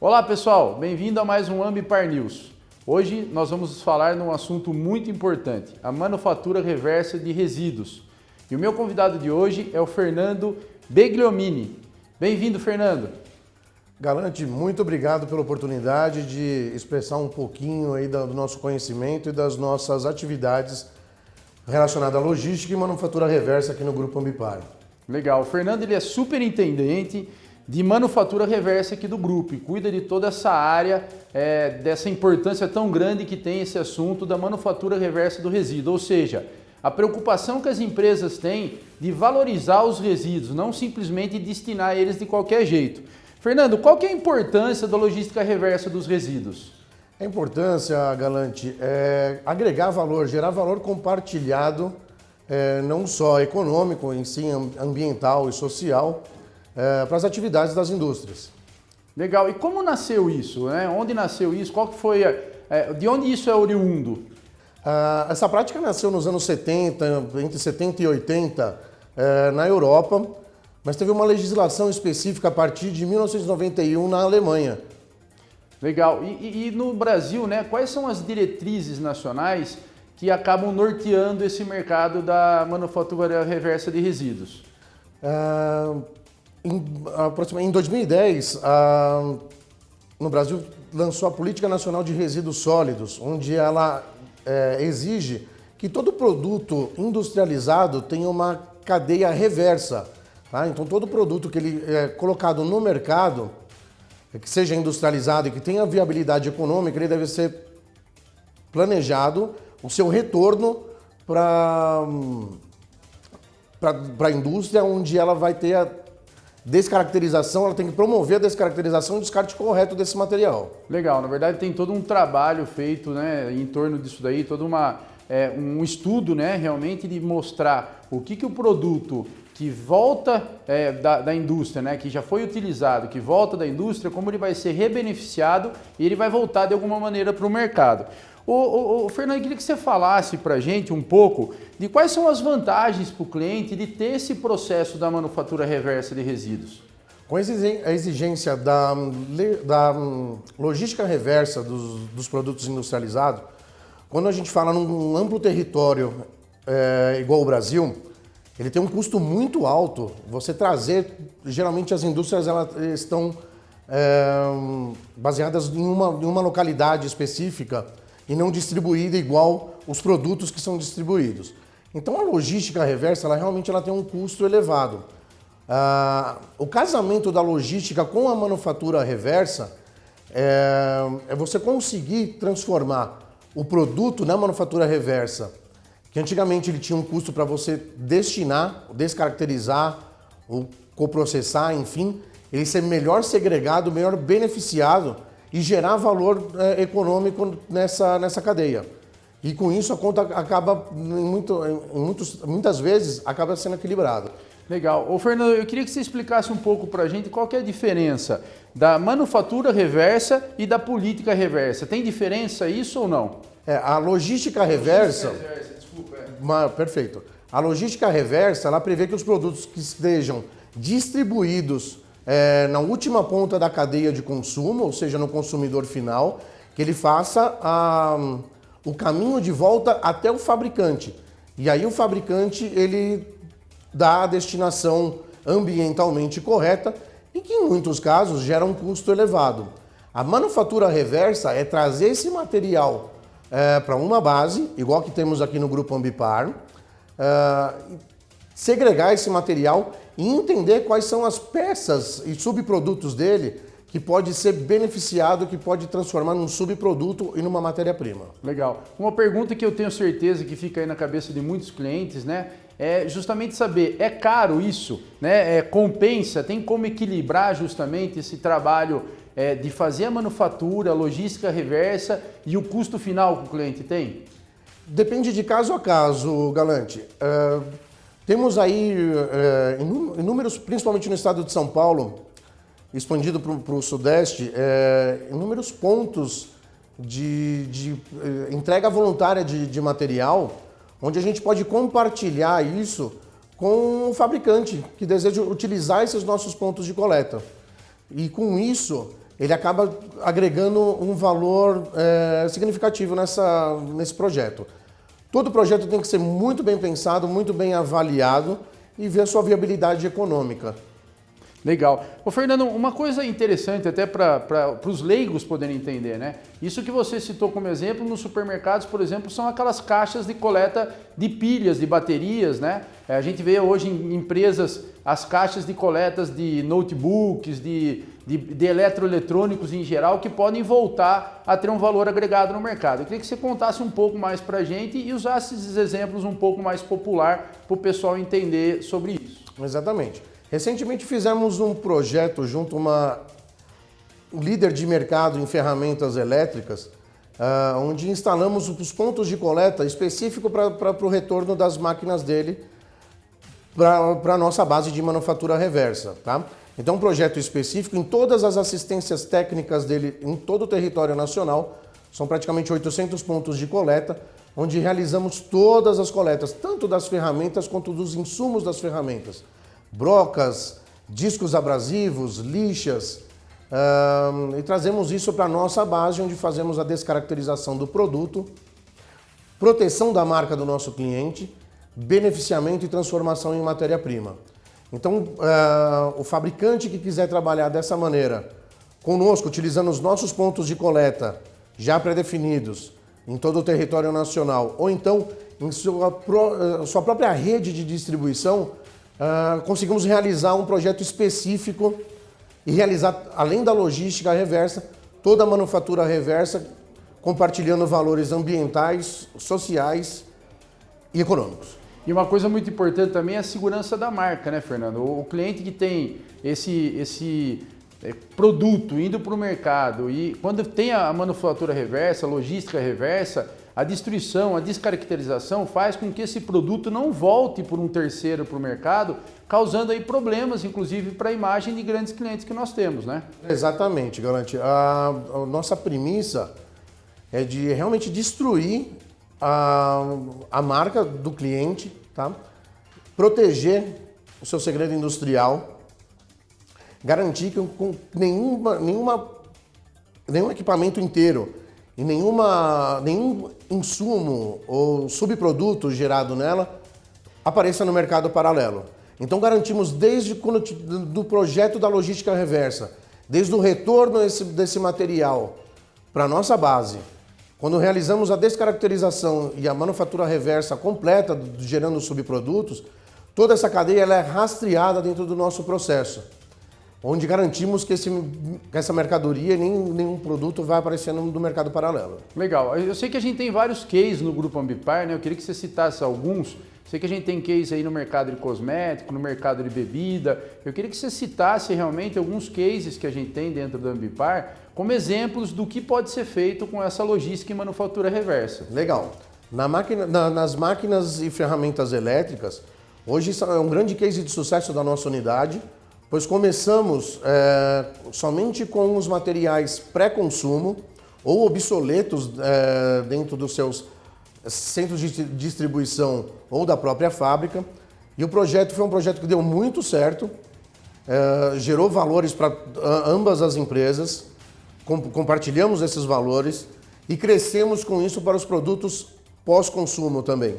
Olá pessoal, bem-vindo a mais um Ambipar News. Hoje nós vamos falar num assunto muito importante, a manufatura reversa de resíduos. E o meu convidado de hoje é o Fernando Begliomini. Bem-vindo, Fernando. Galante, muito obrigado pela oportunidade de expressar um pouquinho aí do nosso conhecimento e das nossas atividades relacionadas à logística e manufatura reversa aqui no Grupo Ambipar. Legal, o Fernando ele é superintendente de manufatura reversa aqui do grupo e cuida de toda essa área, dessa importância tão grande que tem esse assunto da manufatura reversa do resíduo, ou seja, a preocupação que as empresas têm de valorizar os resíduos, não simplesmente destinar eles de qualquer jeito. Fernando, qual que é a importância da logística reversa dos resíduos? A importância, Galante, é agregar valor, gerar valor compartilhado, não só econômico, em si ambiental e social, para as atividades das indústrias. Legal. E como nasceu isso? Né? Onde nasceu isso? Qual que foi de onde isso é oriundo? Essa prática nasceu nos anos 70, entre 70 e 80, na Europa, mas teve uma legislação específica a partir de 1991 na Alemanha. Legal. E no Brasil, né, quais são as diretrizes nacionais que acabam norteando esse mercado da manufatura reversa de resíduos? Em 2010, no Brasil, lançou a Política Nacional de Resíduos Sólidos, onde ela exige que todo produto industrializado tenha uma cadeia reversa. Tá? Então, todo produto que ele é colocado no mercado, que seja industrializado e que tenha viabilidade econômica, ele deve ser planejado, o seu retorno para a indústria, onde ela vai ter a descaracterização, ela tem que promover a descaracterização e o descarte correto desse material. Legal, na verdade tem todo um trabalho feito, né, em torno disso daí, todo um estudo, né, realmente de mostrar o que o produto que volta da indústria, né, que já foi utilizado, que volta da indústria, como ele vai ser rebeneficiado e ele vai voltar de alguma maneira para o mercado. Fernando, eu queria que você falasse para a gente um pouco de quais são as vantagens para o cliente de ter esse processo da manufatura reversa de resíduos. Com a exigência da logística reversa dos produtos industrializados, quando a gente fala num amplo território igual o Brasil, ele tem um custo muito alto. Você trazer, geralmente as indústrias elas estão baseadas em uma localidade específica e não distribuída igual os produtos que são distribuídos. Então a logística reversa, ela tem um custo elevado. O casamento da logística com a manufatura reversa é você conseguir transformar o produto na manufatura reversa, que antigamente ele tinha um custo para você destinar, descaracterizar, ou coprocessar, enfim, ele ser melhor segregado, melhor beneficiado e gerar valor econômico nessa cadeia. E com isso a conta acaba, muitas vezes, acaba sendo equilibrada. Legal. Ô Fernando, eu queria que você explicasse um pouco para a gente qual que é a diferença da manufatura reversa e da política reversa. Tem diferença isso ou não? A logística reversa... Perfeito. A logística reversa, ela prevê que os produtos que estejam distribuídos na última ponta da cadeia de consumo, ou seja, no consumidor final, que ele faça o caminho de volta até o fabricante. E aí o fabricante ele dá a destinação ambientalmente correta e que em muitos casos gera um custo elevado. A manufatura reversa é trazer esse material para uma base, igual que temos aqui no Grupo Ambipar, segregar esse material e entender quais são as peças e subprodutos dele que pode ser beneficiado, que pode transformar num subproduto e numa matéria-prima. Legal. Uma pergunta que eu tenho certeza que fica aí na cabeça de muitos clientes, né, é justamente saber, é caro isso, né? Compensa, tem como equilibrar justamente esse trabalho de fazer a manufatura, a logística reversa e o custo final que o cliente tem? Depende de caso a caso, Galante. Temos aí inúmeros, principalmente no estado de São Paulo, expandido para o Sudeste, inúmeros pontos de entrega voluntária de material, onde a gente pode compartilhar isso com o fabricante que deseja utilizar esses nossos pontos de coleta. E com isso, ele acaba agregando um valor significativo nesse projeto. Todo projeto tem que ser muito bem pensado, muito bem avaliado e ver a sua viabilidade econômica. Legal. Ô Fernando, uma coisa interessante até para os leigos poderem entender, né? Isso que você citou como exemplo, nos supermercados, por exemplo, são aquelas caixas de coleta de pilhas, de baterias, né? A gente vê hoje em empresas as caixas de coletas de notebooks, de eletroeletrônicos em geral, que podem voltar a ter um valor agregado no mercado. Eu queria que você contasse um pouco mais para a gente e usasse esses exemplos um pouco mais popular para o pessoal entender sobre isso. Exatamente. Recentemente fizemos um projeto junto a um líder de mercado em ferramentas elétricas, onde instalamos os pontos de coleta específico para o retorno das máquinas dele para a nossa base de manufatura reversa. Tá? Então, um projeto específico em todas as assistências técnicas dele em todo o território nacional, são praticamente 800 pontos de coleta, onde realizamos todas as coletas, tanto das ferramentas quanto dos insumos das ferramentas. Brocas, discos abrasivos, lixas, e trazemos isso para a nossa base, onde fazemos a descaracterização do produto, proteção da marca do nosso cliente, beneficiamento e transformação em matéria-prima. Então, o fabricante que quiser trabalhar dessa maneira, conosco, utilizando os nossos pontos de coleta já pré-definidos em todo o território nacional, ou então em sua própria rede de distribuição, conseguimos realizar um projeto específico e realizar, além da logística reversa, toda a manufatura reversa, compartilhando valores ambientais, sociais e econômicos. E uma coisa muito importante também é a segurança da marca, né, Fernando? O cliente que tem esse produto indo para o mercado e quando tem a manufatura reversa, a logística reversa, a destruição, a descaracterização faz com que esse produto não volte por um terceiro para o mercado, causando aí problemas, inclusive, para a imagem de grandes clientes que nós temos, né? Exatamente, Galante. A nossa premissa é de realmente destruir a marca do cliente, tá? Proteger o seu segredo industrial, garantir que com nenhum equipamento inteiro e nenhum insumo ou subproduto gerado nela apareça no mercado paralelo. Então garantimos desde do projeto da logística reversa, desde o retorno desse material para a nossa base, quando realizamos a descaracterização e a manufatura reversa completa, gerando subprodutos, toda essa cadeia ela é rastreada dentro do nosso processo, onde garantimos que essa mercadoria, nenhum produto vai aparecer no mercado paralelo. Legal. Eu sei que a gente tem vários cases no Grupo Ambipar, né? Eu queria que você citasse alguns. Sei que a gente tem case aí no mercado de cosmético, no mercado de bebida. Eu queria que você citasse realmente alguns cases que a gente tem dentro do Ambipar como exemplos do que pode ser feito com essa logística e manufatura reversa. Legal. Nas máquinas e ferramentas elétricas, hoje é um grande case de sucesso da nossa unidade, pois começamos somente com os materiais pré-consumo ou obsoletos dentro dos seus centros de distribuição ou da própria fábrica. E o projeto foi um projeto que deu muito certo, gerou valores para ambas as empresas, compartilhamos esses valores e crescemos com isso para os produtos pós-consumo também.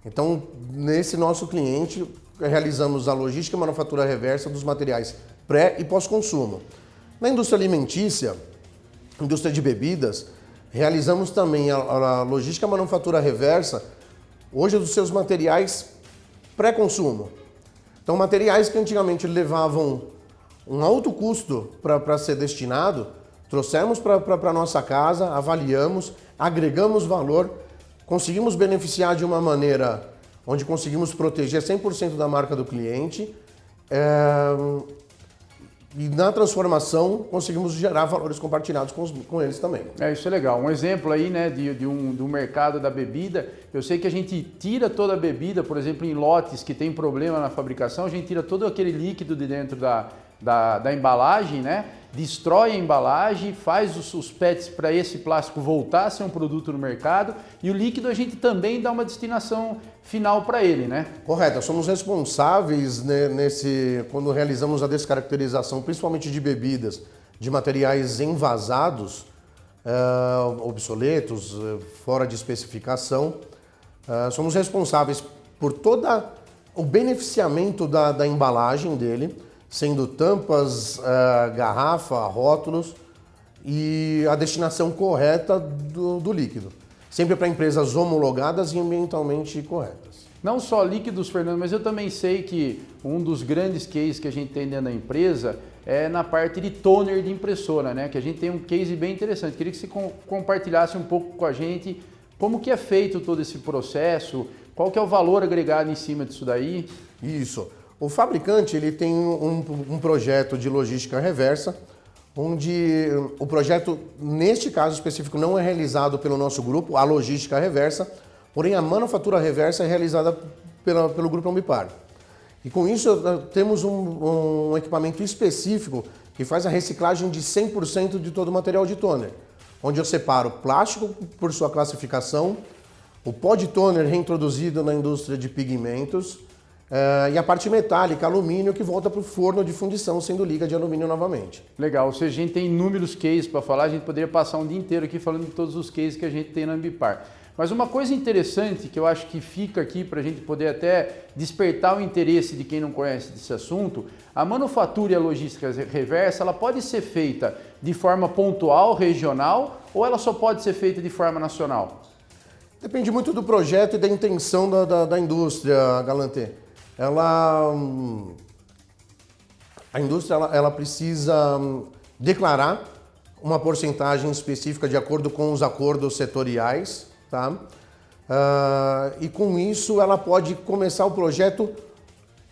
Então, nesse nosso cliente, realizamos a logística e manufatura reversa dos materiais pré e pós-consumo. Na indústria alimentícia, indústria de bebidas, realizamos também a logística e manufatura reversa, hoje dos seus materiais pré-consumo. Então, materiais que antigamente levavam um alto custo para ser destinado, trouxemos para a nossa casa, avaliamos, agregamos valor, conseguimos beneficiar de uma maneira onde conseguimos proteger 100% da marca do cliente e na transformação conseguimos gerar valores compartilhados com eles também. Isso é legal. Um exemplo aí, né, do mercado da bebida, eu sei que a gente tira toda a bebida, por exemplo, em lotes que tem problema na fabricação, a gente tira todo aquele líquido de dentro da embalagem, né? Destrói a embalagem, faz os PETs para esse plástico voltar a ser um produto no mercado e o líquido a gente também dá uma destinação final para ele, né? Correto, somos responsáveis, né, quando realizamos a descaracterização, principalmente de bebidas, de materiais envasados, obsoletos, fora de especificação. Somos responsáveis por todo o beneficiamento da embalagem dele, sendo tampas, garrafa, rótulos e a destinação correta do líquido. Sempre para empresas homologadas e ambientalmente corretas. Não só líquidos, Fernando, mas eu também sei que um dos grandes cases que a gente tem dentro da empresa é na parte de toner de impressora, né? Que a gente tem um case bem interessante. Queria que você compartilhasse um pouco com a gente como que é feito todo esse processo, qual que é o valor agregado em cima disso daí. Isso. O fabricante ele tem um projeto de logística reversa, onde o projeto, neste caso específico, não é realizado pelo nosso grupo, a logística reversa, porém a manufatura reversa é realizada pelo grupo Ambipar. E com isso temos um equipamento específico que faz a reciclagem de 100% de todo o material de toner, onde eu separo o plástico por sua classificação, o pó de toner reintroduzido na indústria de pigmentos, e a parte metálica, alumínio, que volta para o forno de fundição, sendo liga de alumínio novamente. Legal, ou seja, a gente tem inúmeros cases para falar, a gente poderia passar um dia inteiro aqui falando de todos os cases que a gente tem na Ambipar. Mas uma coisa interessante que eu acho que fica aqui para a gente poder até despertar o interesse de quem não conhece desse assunto, a manufatura e a logística reversa, ela pode ser feita de forma pontual, regional, ou ela só pode ser feita de forma nacional? Depende muito do projeto e da intenção da indústria, Galantê. A indústria ela precisa declarar uma porcentagem específica de acordo com os acordos setoriais, tá? E com isso ela pode começar o projeto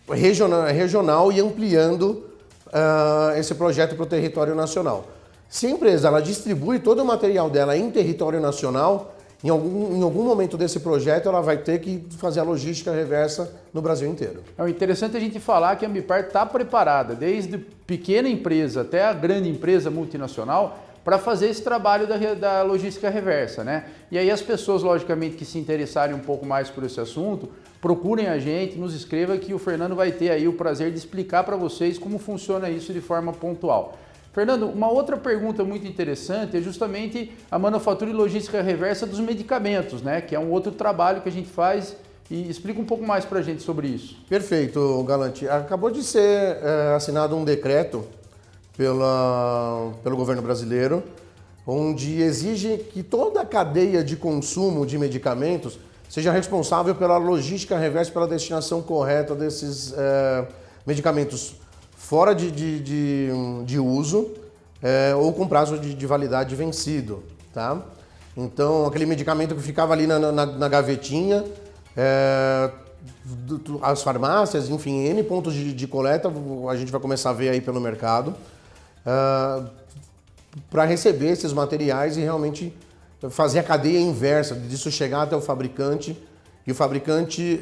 regional e ampliando esse projeto para o território nacional. Se a empresa ela distribui todo o material dela em território nacional, em algum momento desse projeto, ela vai ter que fazer a logística reversa no Brasil inteiro. É interessante a gente falar que a Ambipar está preparada, desde pequena empresa até a grande empresa multinacional, para fazer esse trabalho da logística reversa, né? E aí as pessoas, logicamente, que se interessarem um pouco mais por esse assunto, procurem a gente, nos escreva que o Fernando vai ter aí o prazer de explicar para vocês como funciona isso de forma pontual. Fernando, uma outra pergunta muito interessante é justamente a manufatura e logística reversa dos medicamentos, né? Que é um outro trabalho que a gente faz, e explica um pouco mais para a gente sobre isso. Perfeito, Galante. Acabou de ser assinado um decreto pelo governo brasileiro, onde exige que toda a cadeia de consumo de medicamentos seja responsável pela logística reversa, pela destinação correta desses medicamentos fora de uso ou com prazo de validade vencido, tá? Então, aquele medicamento que ficava ali na gavetinha, as farmácias, enfim, N pontos de coleta, a gente vai começar a ver aí pelo mercado, para receber esses materiais e realmente fazer a cadeia inversa, disso chegar até o fabricante. E o fabricante,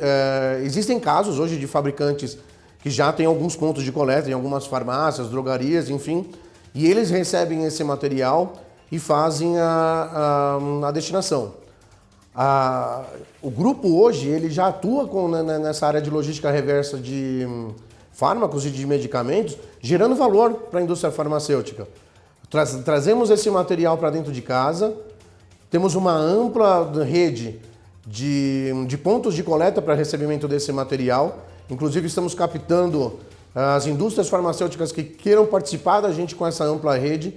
existem casos hoje de fabricantes que já tem alguns pontos de coleta em algumas farmácias, drogarias, enfim, e eles recebem esse material e fazem a destinação. O grupo hoje ele já atua nessa área de logística reversa de fármacos e de medicamentos, gerando valor para a indústria farmacêutica. Trazemos esse material para dentro de casa, temos uma ampla rede de pontos de coleta para recebimento desse material. Inclusive, estamos captando as indústrias farmacêuticas que queiram participar da gente com essa ampla rede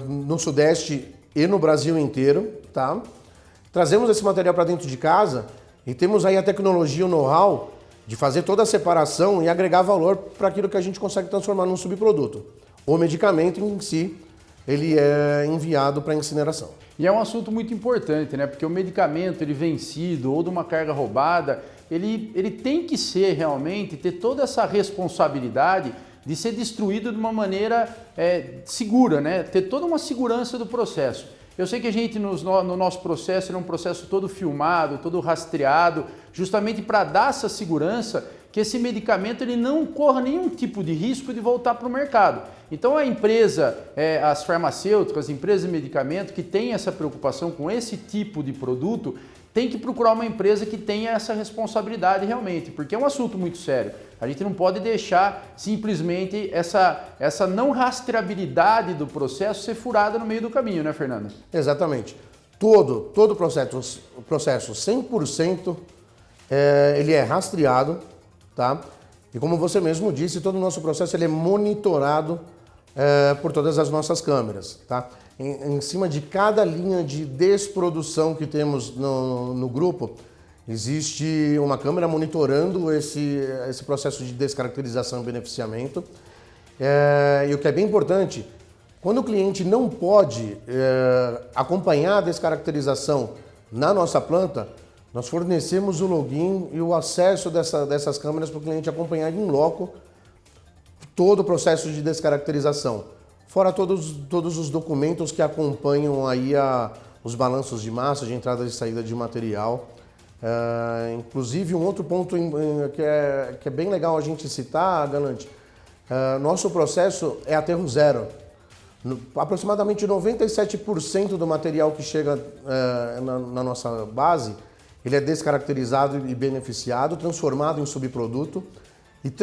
no Sudeste e no Brasil inteiro, tá? Trazemos esse material para dentro de casa e temos aí a tecnologia, o know-how de fazer toda a separação e agregar valor para aquilo que a gente consegue transformar num subproduto. O medicamento em si, ele é enviado para incineração. E é um assunto muito importante, né? Porque o medicamento, ele vencido ou de uma carga roubada, ele tem que ser realmente, ter toda essa responsabilidade de ser destruído de uma maneira segura, né? Ter toda uma segurança do processo. Eu sei que a gente, no nosso processo, é um processo todo filmado, todo rastreado, justamente para dar essa segurança que esse medicamento ele não corra nenhum tipo de risco de voltar para o mercado. Então a empresa, as farmacêuticas, as empresas de medicamento que têm essa preocupação com esse tipo de produto, tem que procurar uma empresa que tenha essa responsabilidade realmente, porque é um assunto muito sério. A gente não pode deixar simplesmente essa não rastreabilidade do processo ser furada no meio do caminho, né, Fernando? Exatamente. Todo o processo 100% ele é rastreado, tá? E como você mesmo disse, todo o nosso processo ele é monitorado por todas as nossas câmeras, tá? Em cima de cada linha de desprodução que temos no grupo, existe uma câmera monitorando esse processo de descaracterização e beneficiamento. E o que é bem importante, quando o cliente não pode acompanhar a descaracterização na nossa planta, nós fornecemos o login e o acesso dessas câmeras para o cliente acompanhar em loco todo o processo de descaracterização. Fora todos os documentos que acompanham aí os balanços de massa, de entrada e saída de material. Inclusive, um outro ponto que é bem legal a gente citar, Galante, nosso processo é aterro zero. Aproximadamente 97% do material que chega na nossa base, ele é descaracterizado e beneficiado, transformado em subproduto. E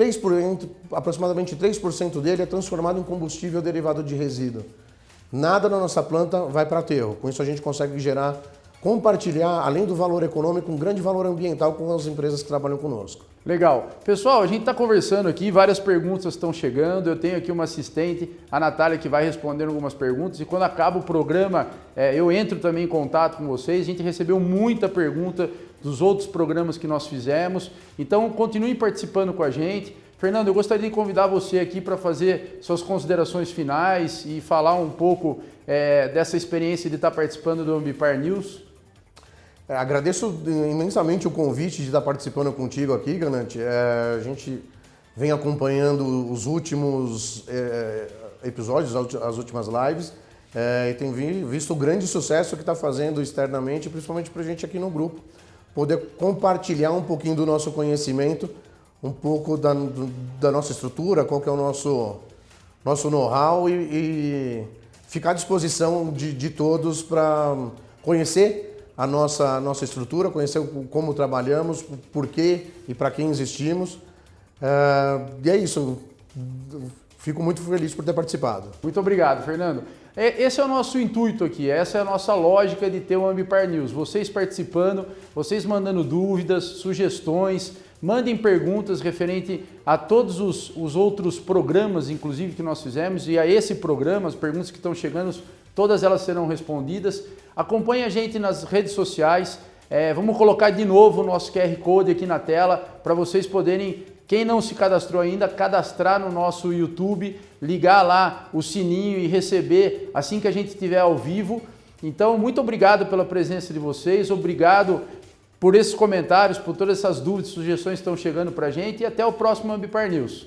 aproximadamente 3% dele é transformado em combustível derivado de resíduo. Nada na nossa planta vai para aterro. Com isso a gente consegue compartilhar, além do valor econômico, um grande valor ambiental com as empresas que trabalham conosco. Legal. Pessoal, a gente está conversando aqui, várias perguntas estão chegando, eu tenho aqui uma assistente, a Natália, que vai respondendo algumas perguntas, e quando acaba o programa, eu entro também em contato com vocês. A gente recebeu muita pergunta dos outros programas que nós fizemos, então continue participando com a gente. Fernando, eu gostaria de convidar você aqui para fazer suas considerações finais e falar um pouco dessa experiência de estar participando do Ambipar News. Agradeço imensamente o convite de estar participando contigo aqui, Ganante. A gente vem acompanhando os últimos episódios, as últimas lives, e tem visto o grande sucesso que está fazendo externamente, principalmente para a gente aqui no grupo, poder compartilhar um pouquinho do nosso conhecimento, um pouco da nossa estrutura, qual que é o nosso know-how e ficar à disposição de todos para conhecer a nossa estrutura, conhecer como trabalhamos, por quê e para quem existimos. E é isso. Fico muito feliz por ter participado. Muito obrigado, Fernando. Esse é o nosso intuito aqui, essa é a nossa lógica de ter o Ambipar News. Vocês participando, vocês mandando dúvidas, sugestões, mandem perguntas referente a todos os outros programas, inclusive, que nós fizemos, e a esse programa, as perguntas que estão chegando, todas elas serão respondidas. Acompanhe a gente nas redes sociais. Vamos colocar de novo o nosso QR Code aqui na tela para vocês poderem, quem não se cadastrou ainda, cadastrar no nosso YouTube, ligar lá o sininho e receber assim que a gente estiver ao vivo. Então, muito obrigado pela presença de vocês, obrigado por esses comentários, por todas essas dúvidas e sugestões que estão chegando para a gente, e até o próximo Ambipar News.